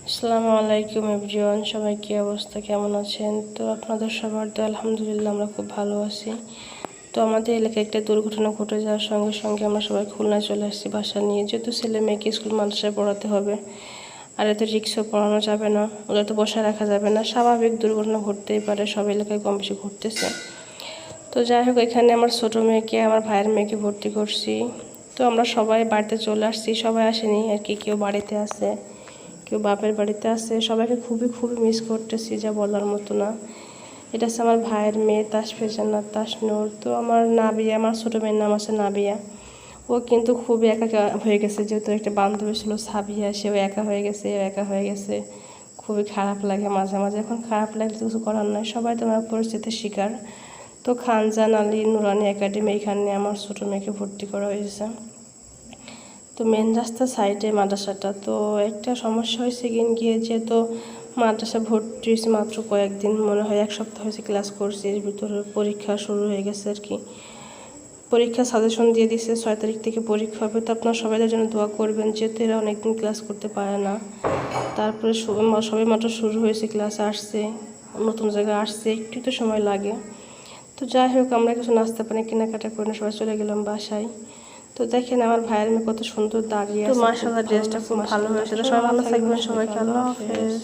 আসসালামু আলাইকুম এভরিওয়ান, সবাই কি অবস্থা, কেমন আছেন? তো আপনাদের সবার তো আলহামদুলিল্লাহ আমরা খুব ভালো আছি। তো আমাদের এলাকায় একটা দুর্ঘটনা ঘটে যাওয়ার সঙ্গে সঙ্গে আমরা সবাই খুলনায় চলে আসছি বাসা নিয়ে, যেহেতু ছেলে মেয়েকে স্কুল মাদ্রাসায় পড়াতে হবে। আর এত রিক্সও পড়ানো যাবে না, ওদের তো বসায় রাখা যাবে না, স্বাভাবিক দুর্ঘটনা ঘটতেই পারে, সব এলাকায় কম বেশি ঘটতেছে। তো যাই হোক, এখানে আমার ছোটো মেয়েকে আমার ভাইয়ের মেয়েকে ভর্তি করছি। তো আমরা সবাই বাড়িতে চলে আসছি, সবাই আসেনি আর কি, কেউ বাড়িতে আছে, কেউ বাপের বাড়িতে আছে। সবাইকে খুবই খুবই মিস করতেছি, যা বলার মতো না। এটা হচ্ছে আমার ভাইয়ের মেয়ে তাসফিয়া জান্নাত তাসনূর। তো আমার নাবিয়া, আমার ছোটো মেয়ের নাম আছে নাবিয়া। ও কিন্তু খুবই একা হয়ে গেছে, যেহেতু একটা বান্ধবী ছিল সাবিয়া, সেও একা হয়ে গেছে, একা হয়ে গেছে। খুবই খারাপ লাগে মাঝে মাঝে, এখন খারাপ লাগলে কিছু করার নয়, সবাই তোমার পরিস্থিতির শিকার। তো খানজান আলী নুরানি একাডেমি, এখানে আমার ছোটো মেয়েকে ভর্তি করা হয়েছে। তো মেন রাস্তার সাইডে মাদ্রাসাটা। তো একটা সমস্যা হয়েছে গিয়ে যেহেতু মাদ্রাসা ভর্তি হয়েছে মাত্র কয়েকদিন, মনে হয় 1 সপ্তাহ হয়েছে ক্লাস করছি, এর ভিতরে পরীক্ষা শুরু হয়ে গেছে আর কি। পরীক্ষা সাজেশন দিয়ে দিচ্ছে 6 তারিখ থেকে পরীক্ষা হবে। তো আপনার সবাইদের জন্য দোয়া করবেন, যেহেতু এরা অনেকদিন ক্লাস করতে পারে না। তারপরে সবে মাত্র শুরু হয়েছে, ক্লাস আসছে, নতুন জায়গায় আসছে, একটু তো সময় লাগে। তো যাই হোক, আমরা কিছু নাস্তা পানি কেনাকাটা করে সবাই চলে গেলাম বাসায়। তো দেখেন আমার ভাইয়ের মেয়ে কত সুন্দর দাঁড়িয়ে আছে। তো মাশাআল্লাহ, ড্রেসটা খুব ভালো হয়েছে। তো সবাই ভালো থাকবেন, সবাইকে আল্লাহ হাফেজ।